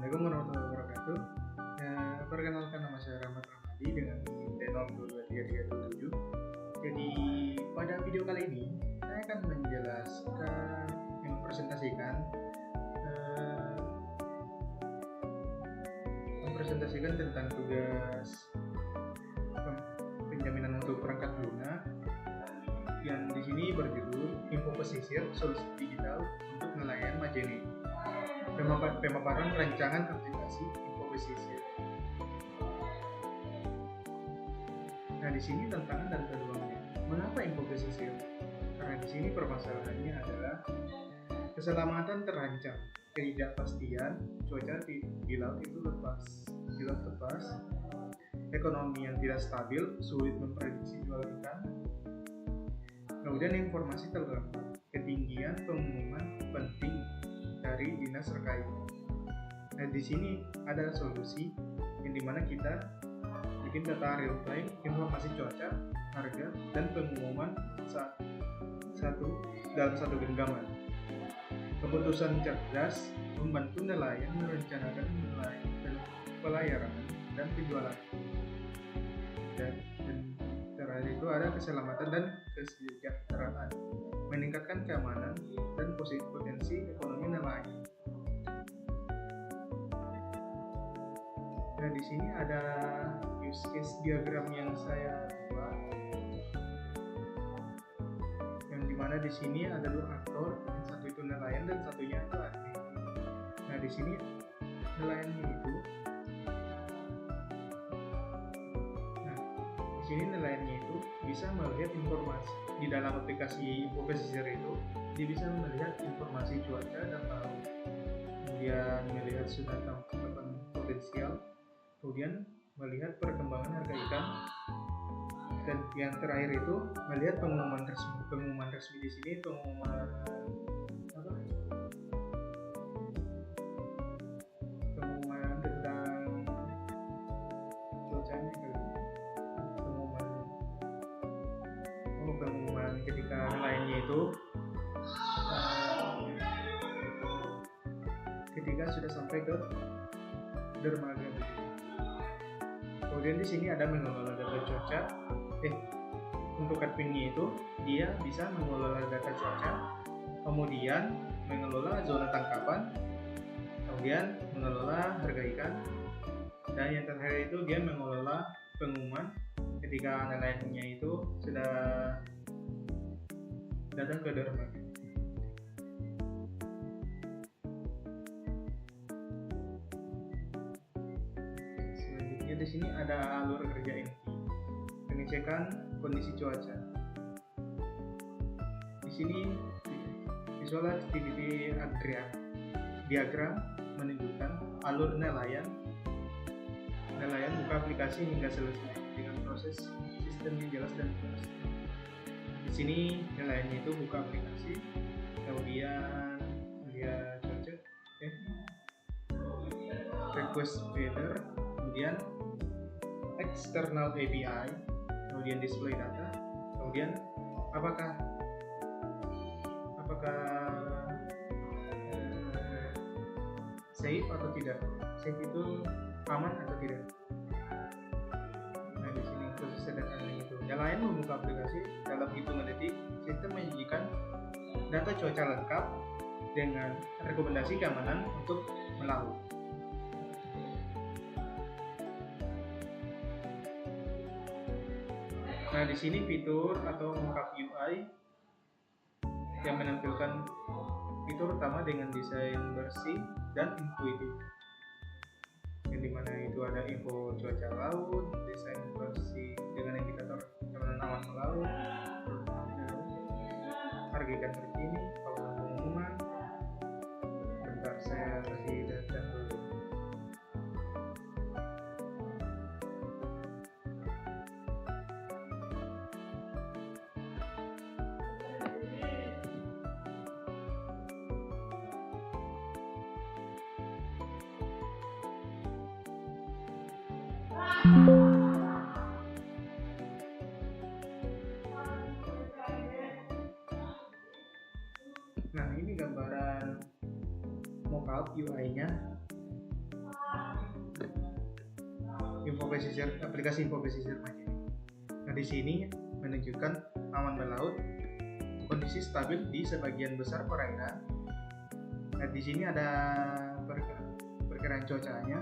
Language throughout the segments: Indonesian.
Assalamualaikum warahmatullahi wabarakatuh. Perkenalkan, nama saya Rahmat Rahmadi dengan Denom 223327. Jadi pada video kali ini saya akan mempresentasikan tentang tugas penjaminan untuk perangkat lunak yang di sini berjudul Info Pesisir Solusi Digital untuk Nelayan Majene. Pemaparan rancangan aplikasi Info Pesisir. Nah, di sini tantangan dan peluangnya. Mengapa Info Pesisir? Karena di sini permasalahannya adalah keselamatan terancam, ketidakpastian cuaca di laut itu lepas, ekonomi yang tidak stabil, sulit memprediksi jual ikan, kemudian informasi terlambat, ketinggian pengumuman penting dari dinas terkait. Nah, di sini ada solusi yang dimana kita bikin data real time, informasi cuaca, harga, dan pengumuman dalam satu genggaman. Keputusan cerdas membantu nelayan merencanakan pelayaran dan penjualan. Dan terakhir itu ada keselamatan dan kesejahteraan, meningkatkan keamanan dan potensi ekonomi nelayan. Nah, di sini ada use case diagram yang saya buat, yang dimana di sini ada dua aktor, yang satu itu nelayan dan satunya itu admin. Nah, di sini nelayannya itu bisa melihat informasi di dalam aplikasi Info Pesisir itu. Dia bisa melihat informasi cuaca dan laut, kemudian melihat sudah tangkapan potensial, kemudian melihat perkembangan harga ikan, dan yang terakhir itu melihat pengumuman resmi di sini, pengumuman tentang cuacanya, pengumuman ketika nelayannya itu ketika sudah sampai ke dermaga. Kemudian di sini ada mengelola data cuaca. Untuk adminnya itu dia bisa mengelola data cuaca, kemudian mengelola zona tangkapan, kemudian mengelola harga ikan, dan yang terakhir itu dia mengelola pengumuman ketika nelayannya itu sudah datang ke dermaga. Selanjutnya di sini ada alur kerja inti, pengecekan kondisi cuaca. Di sini visual activity diagram menunjukkan alur nelayan buka aplikasi hingga selesai dengan proses sistem yang jelas dan jelas. Di sini nelayannya itu buka aplikasi, kemudian lihat cuaca, request weather, kemudian external API, kemudian display data, kemudian apakah safe atau tidak, safe itu aman atau tidak. Nah, di sini proses sederhananya itu nelayan membuka aplikasi, dalam hitungan detik sistem menyajikan data cuaca lengkap dengan rekomendasi keamanan untuk melaut. Nah, di sini fitur atau mockup UI yang menampilkan fitur utama dengan desain bersih dan intuitif, yang dimana itu ada info cuaca laut, desain bersih dengan indikator keamanan awan melaut, harga ikan terkini, kalau pengumuman. Bentar, saya kasih data dulu. Nah, ini gambaran mockup UI-nya. aplikasi info pesisir Majene. Nah, di sini menunjukkan awan melaut, kondisi stabil di sebagian besar perairan. Nah, di sini ada perkiraan cuacanya,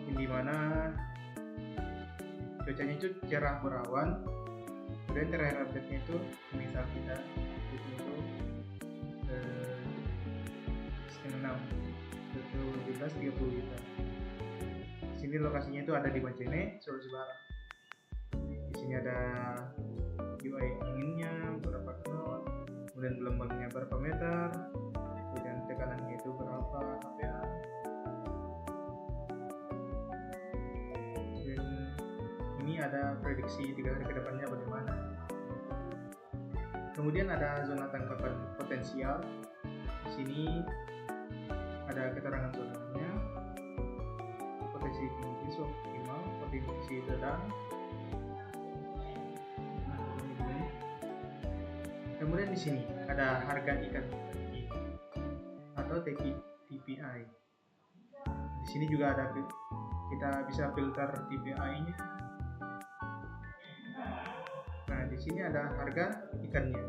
di mana cuacanya itu cerah berawan. Kemudian terakhir update-nya itu misal kita itu 6:30 juta. Di sini lokasinya itu ada di Majene, Sulawesi Barat. Di sini ada UI anginnya berapa knot, kemudian gelombangnya berapa meter, kemudian tekanannya itu berapa kPa. Dan ini ada prediksi 3 hari ke depannya bagaimana. Kemudian ada zona tangkapan potensial. Di sini ada keterangan zonanya, potensi tinggi, optimal, potensi sedang. Kemudian di sini ada harga ikan atau TPI. Di sini juga ada, kita bisa filter TPI-nya. Nah, di sini ada harga ikannya.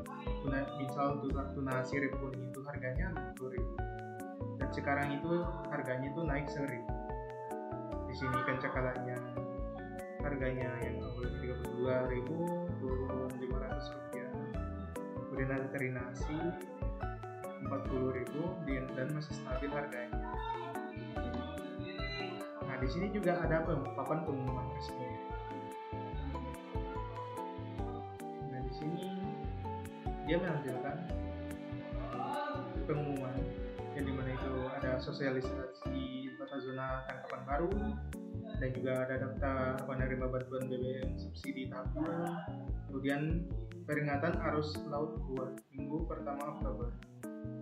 Misal tuna sirip kuning itu harganya 60.000. Dan sekarang itu harganya itu naik 1.000. Di sini ikan cakalanya harganya yang awalnya 32.000 turun 500 rupiah. Kemudian ada terinasi 40.000 dan masih stabil harganya. Nah, di sini juga ada papan pengumuman resmi. Nah, di sini dia menampilkan pengumuman yang dimana itu ada sosialisasi tata zona tangkapan baru, dan juga ada daftar penerima bantuan BBM subsidi tahap 2. Kemudian peringatan arus laut buat minggu pertama Oktober.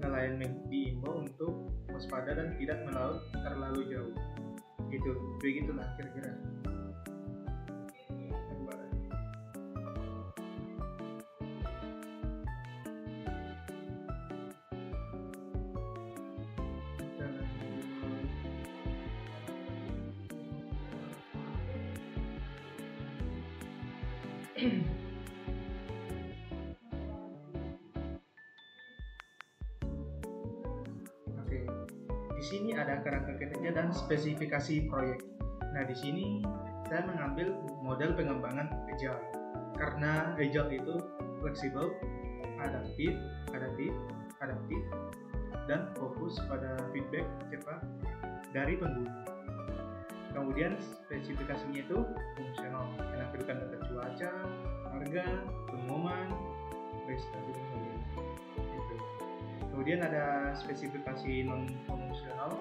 Nelayan diimbau untuk waspada dan tidak melaut terlalu jauh. Begitulah kira-kira. Oke, di sini ada kerangka kerja dan spesifikasi proyek. Nah, di sini saya mengambil model pengembangan agile karena agile itu fleksibel, adaptif, dan fokus pada feedback cepat dari pengguna. Kemudian spesifikasinya itu fungsional, menampilkan data cuaca, harga, pengumuman, prestasi dan sebagainya. Kemudian ada spesifikasi non fungsional,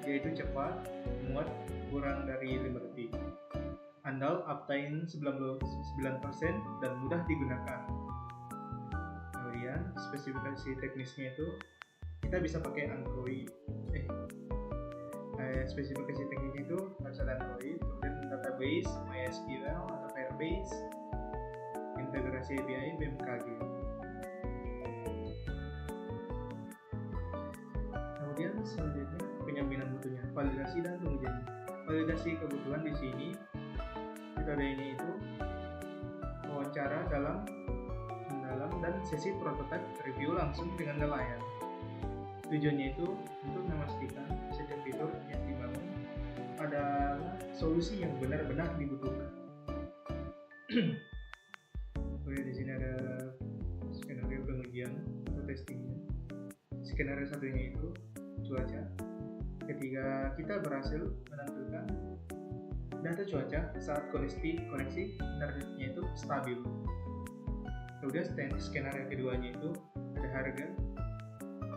yaitu cepat, muat kurang dari 5 detik, andal uptime 99% dan mudah digunakan. Kemudian spesifikasi teknisnya itu kita bisa pakai Android. Spesifikasi teknisnya itu harus ada Android, kemudian database MySQL atau Firebase, integrasi API BMKG. Kemudian selanjutnya penjaminan mutunya, validasi dan pengujian. Validasi kebutuhan di sini metodenya itu wawancara dalam dan sesi prototipe review langsung dengan nelayan. Tujuannya itu untuk memastikan setiap fitur yang dibangun adalah solusi yang benar-benar dibutuhkan. Kemudian di sini ada skenario pengujian atau testingnya. Skenario satunya itu cuaca. Ketika kita berhasil menampilkan data cuaca saat koneksi internetnya itu stabil. Kemudian skenario keduanya itu ada harga.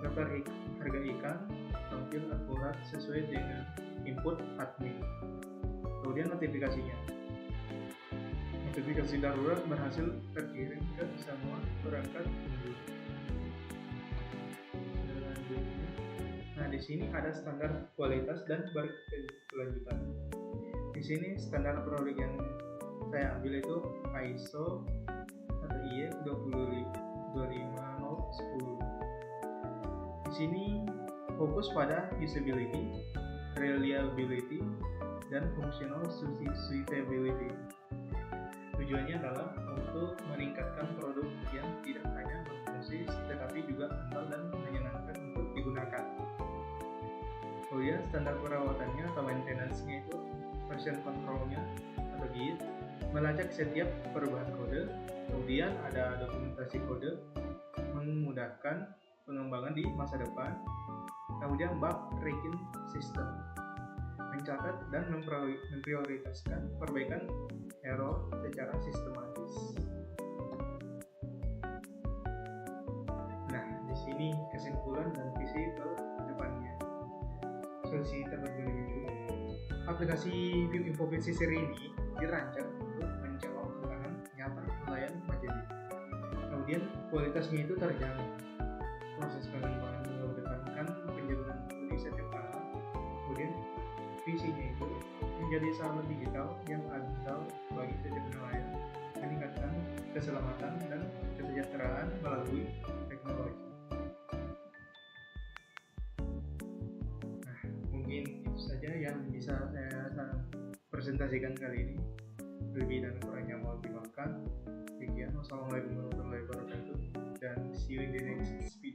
Daftar harga ikan tampil akurat sesuai dengan input admin. Kemudian notifikasinya. Notifikasi darurat berhasil terkirim ke semua perangkat pengguna. Nah, di sini ada standar kualitas dan berkelanjutan. Di sini standar produk yang saya ambil itu ISO atau IE 25010. Di sini fokus pada usability, reliability, dan functional suitability. Tujuannya adalah untuk meningkatkan produk yang tidak hanya berfungsi tetapi juga aman dan menyenangkan untuk digunakan. Kemudian standar perawatannya atau maintenance-nya itu version control-nya atau git, melacak setiap perubahan kode, kemudian ada dokumentasi kode, memudahkan pengembangan di masa depan, kemudian bug tracking system, mencatat dan memprioritaskan perbaikan error secara sistematis. Nah, di sini kesimpulan dan visi ke depannya. Solusi terbaru itu, aplikasi View Info Sisir ini dirancang untuk menjawab kebutuhan nyata nelayan Majene. Kemudian kualitasnya itu terjamin. Proses pengembangan mengedepankan penjaminan di setiap tahap. Kemudian visinya itu menjadi saluran digital yang andal bagi setiap nelayan, meningkatkan keselamatan dan kesejahteraan melalui teknologi. Nah, mungkin itu saja yang bisa saya presentasikan kali ini. Lebih dan kurangnya mohon dimaafkan. Sekian, wassalamualaikum warahmatullahi wabarakatuh, dan see you in the next video.